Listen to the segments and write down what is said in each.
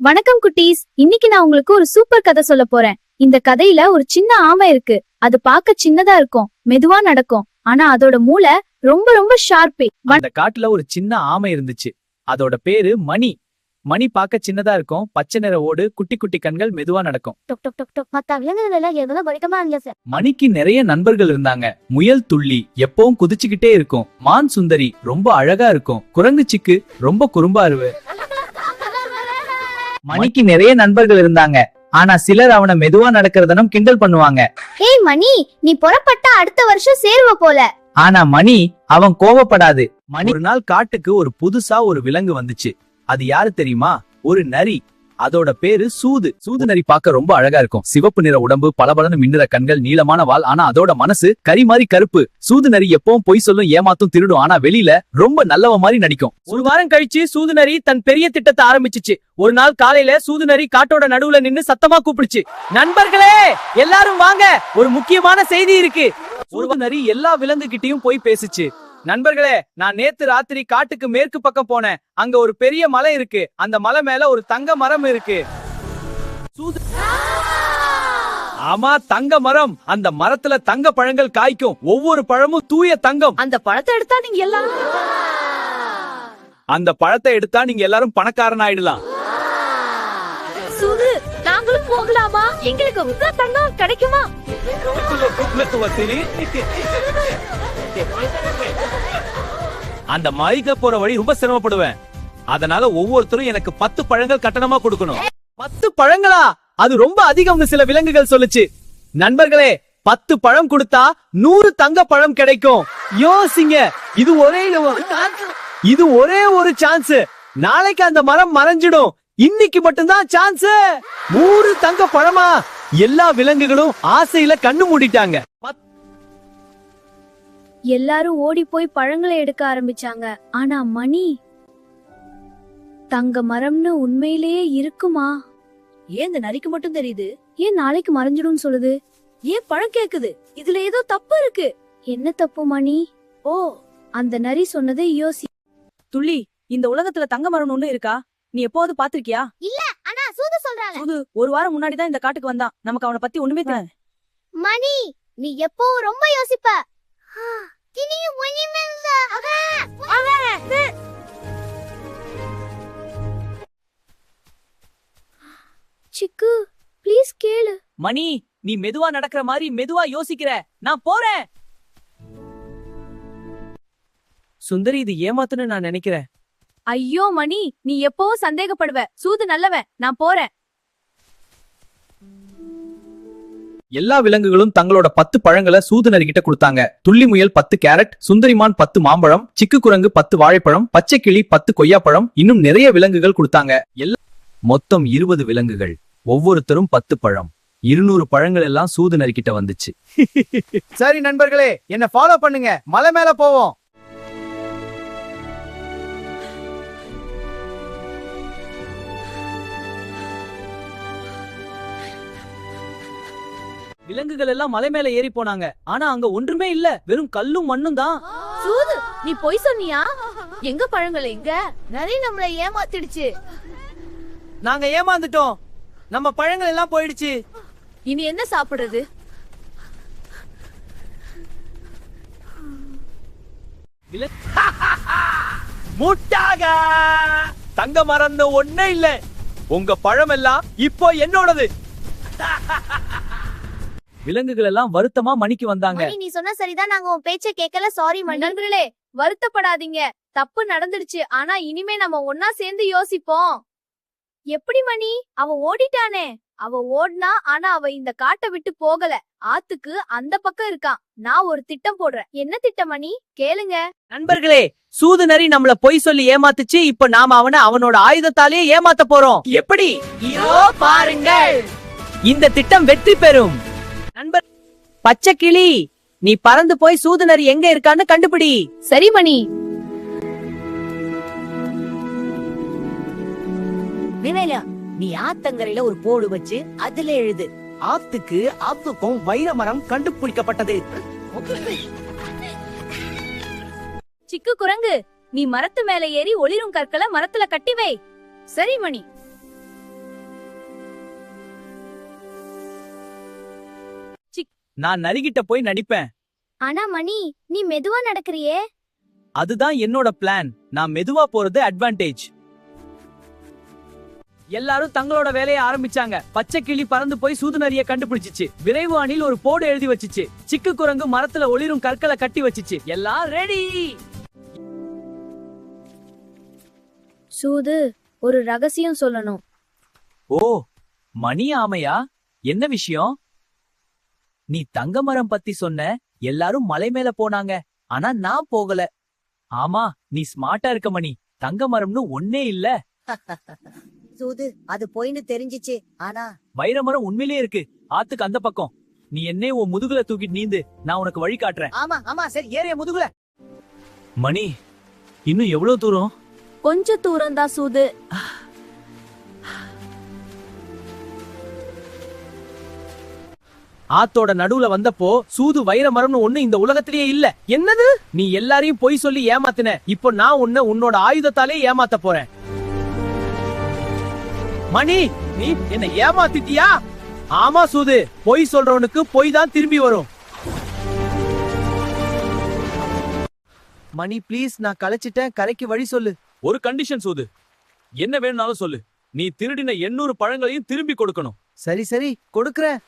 வணக்கம் குட்டீஸ். இன்னைக்கு நான் உங்களுக்கு ஒரு சூப்பர் கதை சொல்ல போறேன். இந்த கதையில ஒரு சின்ன ஆமை இருக்கு. அது பார்க்க சின்னதா இருக்கும், மெதுவா நடக்கும். ஆனா அதோட மூளை ரொம்ப ரொம்ப ஷார்ப்பு. அந்த காட்டுல ஒரு சின்ன ஆமை இருந்துச்சு. அதோட பேரு மணி. மணி பார்க்க சின்னதா இருக்கும், பச்சை நிற ஓடு, குட்டி குட்டி கண்கள், மெதுவா நடக்கும். மணிக்கு நிறைய நண்பர்கள் இருந்தாங்க. முயல் துள்ளி எப்பவும் குதிச்சுக்கிட்டே இருக்கும். மான் சுந்தரி ரொம்ப அழகா இருக்கும். குரங்கு சிக்கு ரொம்ப குறும்பா இருவு. மணிக்கு நிறைய நண்பர்கள் இருந்தாங்க. ஆனா சிலர் அவனை மெதுவா நடக்கிறதனும் கிண்டல் பண்ணுவாங்க. ஏய் மணி, நீ புறப்பட்ட அடுத்த வருஷம் சேர்வ போல. ஆனா மணி அவன் கோவப்படாது. மணி ஒரு நாள் காட்டுக்கு ஒரு புதுசா ஒரு விலங்கு வந்துச்சு. அது யாரு தெரியுமா? ஒரு நரி. அதோட பேரு சூது. சூது நரி பார்க்க ரொம்ப அழகா இருக்கும். சிவப்பு நிற உடம்பு, பளபளன்னு மின்னுற கண்கள், நீளமான வால். ஆனா அதோட மனசு கரி மாதிரி கருப்பு. சூது நரி எப்பவும் பொய் சொல்லும், ஏமாத்தும், திருடும். ஆனா வெளியில ரொம்ப நல்லவ மாதிரி நடிக்கும். ஒரு வாரம் கழிச்சு சூது நரி தன் பெரிய திட்டத்தை ஆரம்பிச்சுச்சு. ஒரு நாள் காலையில சூது நரி காட்டோட நடுவுல நின்னு சத்தமா கூப்பிடுச்சு, நண்பர்களே எல்லாரும் வாங்க, ஒரு முக்கியமான செய்தி இருக்கு. சூது நரி எல்லா விலங்கு கிட்டயும் போய் பேசுச்சு. நண்பர்களே, நான் நேத்து ராத்திரி காட்டுக்கு மேற்கு பக்கம் போனேன். அங்க ஒரு பெரிய மலை இருக்கு. அந்த மலை மேல ஒரு தங்க மரம் இருக்கு. ஆமா, தங்க மரம். அந்த மரத்துல தங்க பழங்கள் காய்க்கும். ஒவ்வொரு பழமும் தூய தங்கம். அந்த பழத்தை எடுத்தா நீங்க எல்லாரும் பணக்காரன் ஆயிடலாம். சூது, நாங்களும் போகலாமா? எங்களுக்கு தங்கம் கிடைக்குமா? அந்த மலைக்கு போற வழி ரொம்ப சிரமப்படுவேன். அதனால ஒவ்வொருத்தரும் எனக்கு 10 பழங்கள் கட்டணமா கொடுக்கணும். 10 பழங்களா? அது ரொம்ப அதிகம்னு சில விலங்குகள் சொல்லுச்சு. நண்பர்களே, 10 பழம் கொடுத்தா 100 தங்க பழம் கிடைக்கும். யோசிங்க, இது ஒரே ஒரு சான்ஸ். நாளைக்கு அந்த மரம் மறைஞ்சிடும். இன்னைக்கு மட்டும்தான் சான்ஸ். 100 தங்க பழமா? எல்லா விலங்குகளும் ஆசையில கண்ணு மூடிட்டாங்க. எல்லாரும் ஓடி போய் பழங்களை எடுக்க ஆரம்பிச்சாங்க. ஆனா மணி, தங்க மரம்னு உண்மையிலேயே இருக்குமா? ஏன் இந்த நரிக்கு மட்டும் தெரியுது? ஏன் நாளைக்கு மறைஞ்சிடும் சொல்லுது? ஏன் பழம் கேக்குது? இதுல ஏதோ தப்பு இருக்கு. என்ன தப்பு மணி? ஓ, அந்த நரி சொன்னதை யோசி. துள்ளி, இந்த உலகத்துல தங்க மரம் ஒண்ணு இருக்கா? நீ எப்போது பாத்திருக்கியா? இல்ல, ஆனா சூது சொல்றாங்க. சூது ஒரு வாரம் முன்னாடி தான் இந்த காட்டுக்கு வந்தான். நமக்கு அவனை பத்தி ஒண்ணுமே தெரியாது. மணி, நீ எப்போ ரொம்ப யோசிப்ப. சிக்கு, ப்ளீஸ் கேளு. மணி, நீ மெதுவா நடக்கிற மாதிரி மெதுவா யோசிக்கிற. நான் போறேன். சுந்தரி, இது ஏமாத்துன்னு நான் நினைக்கிறேன். ஐயோ மணி, நீ எப்பவும் சந்தேகப்படுவ. சூது நல்லவன். நான் போறேன். எல்லா விலங்குகளும் தங்களோட 10 பழங்களை சூது நரி கிட்ட கொடுத்தாங்க. துள்ளி முயல் 10 கேரட், சுந்தரிமான் 10 மாம்பழம், சிக்கு குரங்கு 10 வாழைப்பழம், பச்சை கிளி 10 கொய்யாப்பழம், இன்னும் நிறைய விலங்குகள் கொடுத்தாங்க. மொத்தம் 20 விலங்குகள். ஒவ்வொருத்தரும் 10 பழம். 200 பழங்கள் எல்லாம் சூது நரி கிட்ட வந்துச்சு. சரி நண்பர்களே, என்ன ஃபாலோ பண்ணுங்க. மலை மேல போவோம். விலங்குகள் எல்லாம் மலை மேல ஏறி போனாங்க. ஆனா அங்க ஒன்றுமே இல்ல, வெறும் கல்லும் மண்ணும் தான். சூது, நீ பொய் சொன்னியா? எங்க பழங்கள் எங்க? நரி நம்மள ஏமாத்திடுச்சு. நாங்க ஏமாந்துட்டோம். நம்ம பழங்கள் எல்லாம் போயிடுச்சு. இனி என்ன சாப்பிடுறது? முட்டாக தங்க மறந்த ஒண்ணே இல்ல. உங்க பழம் எல்லாம் இப்போ என்னோடது. விலங்குகள் எல்லாம் வருத்தமா மணிக்கு வந்தாங்க. நீ சொன்ன சரிதான், நாங்க உன் பேச்ச கேட்கல. சாரி மணி. நண்பர்களே, வருத்தப்படாதீங்க. தப்பு நடந்துடுச்சு. ஆனா இனிமே நம்ம ஒன்னா சேர்ந்து யோசிப்போம். எப்படி மணி? அவ ஓடிட்டானே. அவ ஓடுனா, ஆனா அவ இந்த காட்டை விட்டு போகல. ஆத்துக்கு அந்த பக்கம் இருக்கான். நான் ஒரு திட்டம் போடுறேன். என்ன திட்டம் மணி? கேளுங்க. நண்பர்களே, சூது நரி நம்மள பொய் சொல்லி ஏமாத்துச்சு. இப்ப நாம அவனோட ஆயுதத்தாலே ஏமாத்த போறோம். எப்படி? இதோ பாருங்கள். இந்த திட்டம் வெற்றி பெறும். நண்பர், பச்சை கிளி, நீ பறந்து போய் சூது நரி எங்க இருக்கான்னு கண்டுபிடி. சரி மணி. நிவேலா, நீ ஆத்தங்கரையில ஒரு போடு வச்சு அதுல எழுது, ஆத்துக்கும் வைர மரம் கண்டுபிடிக்கப்பட்டது. சிக்கு குரங்கு, நீ மரத்து மேல ஏறி ஒளிரும் கற்களை மரத்துல கட்டி வை. சரி மணி. நான் நரிகிட்ட போய் நடிப்பேன். ஆனா மணி, நீ மெதுவா நடக்கறியே. அதுதான் என்னோட பிளான். நான் மெதுவா போறது அட்வான்டேஜ். எல்லாரும் தங்களோட வேலையை ஆரம்பிச்சாங்க. பச்சை கிளி பறந்து போய் சூது நரியை கண்டுபிடிச்சிச்சு. விரைவு அணில் ஒரு போர்டு எழுதி வச்சுச்சு. சிக்கு குரங்கு மரத்துல ஒளிரும் கற்களை கட்டி வச்சுச்சு. எல்லாம் ரெடி. சூது, ஒரு ரகசியம் சொல்லணும். ஓ, மணி ஆமையா? என்ன விஷயம்? நீ தங்க மரம் பத்தி சொன்ன. எல்லாரும் மலை மேல போனாங்க, ஆனா நான் போகல. ஆமா, நீ ஸ்மார்ட்டா இருக்க மணி. தங்க மரம்னு ஒன்னே இல்ல. சூது, அது பொய்ன்னு தெரிஞ்சிச்சு. ஆனா வைரமரம் உண்மையிலேயே இருக்கு. ஆத்துக்கு அந்த பக்கம். நீ என்னே உன் முதுகுல தூக்கிட்டு நீந்து. நான் உனக்கு வழி காட்டுறேன். ஆமா சரி, ஏறிய முதுகுல. மணி, இன்னும் எவ்வளவு தூரம்? கொஞ்ச தூரம் தான் சூது. ஆத்தோட நடுவுல வந்தப்போ சூது வைரமரம்னு ஒண்ணு இந்த உலகத்திலேயே இல்ல. என்னது? நீ எல்லாரையும் பொய் சொல்லி ஏமாத்தின. இப்போ நான் உன்னோட ஆயுதத்தாலே ஏமாத்த போறேன். மணி, நீ என்ன ஏமாத்திட்டியா? ஆமா சூது, பொய் சொல்றவனுக்கு பொய் தான் திரும்பி வரும். மணி ப்ளீஸ், நான் கலைச்சிட்டேன். கரைக்கு வழி சொல்லு. ஒரு கண்டிஷன் சூது. என்ன வேணும்னாலும் சொல்லு. நீ திருடின 800 பழங்களையும் திரும்பி கொடுக்கணும். சரி கொடுக்கறேன்.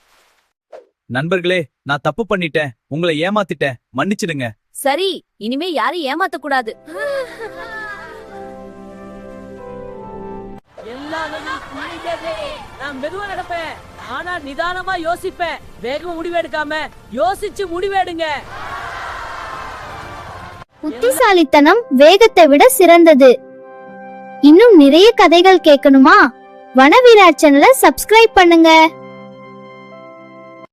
நண்பர்களே, நான் தப்பு பண்ணிட்டேன். உங்களை ஏமாத்திட்டேன். மன்னிச்சிடுங்க. சரி, இனிமே யாரும் ஏமாத்த கூடாது. நான் மெதுவா நடப்பேன், ஆனா நிதானமா யோசிப்பேன். வேகமா முடிவெடுக்காம யோசிச்சு முடிவெடுங்க. புத்திசாலித்தனம் வேகத்தை விட சிறந்தது. இன்னும் நிறைய கதைகள் கேட்கணுமா? வனவீரா சேனலை சப்ஸ்கிரைப் பண்ணுங்க.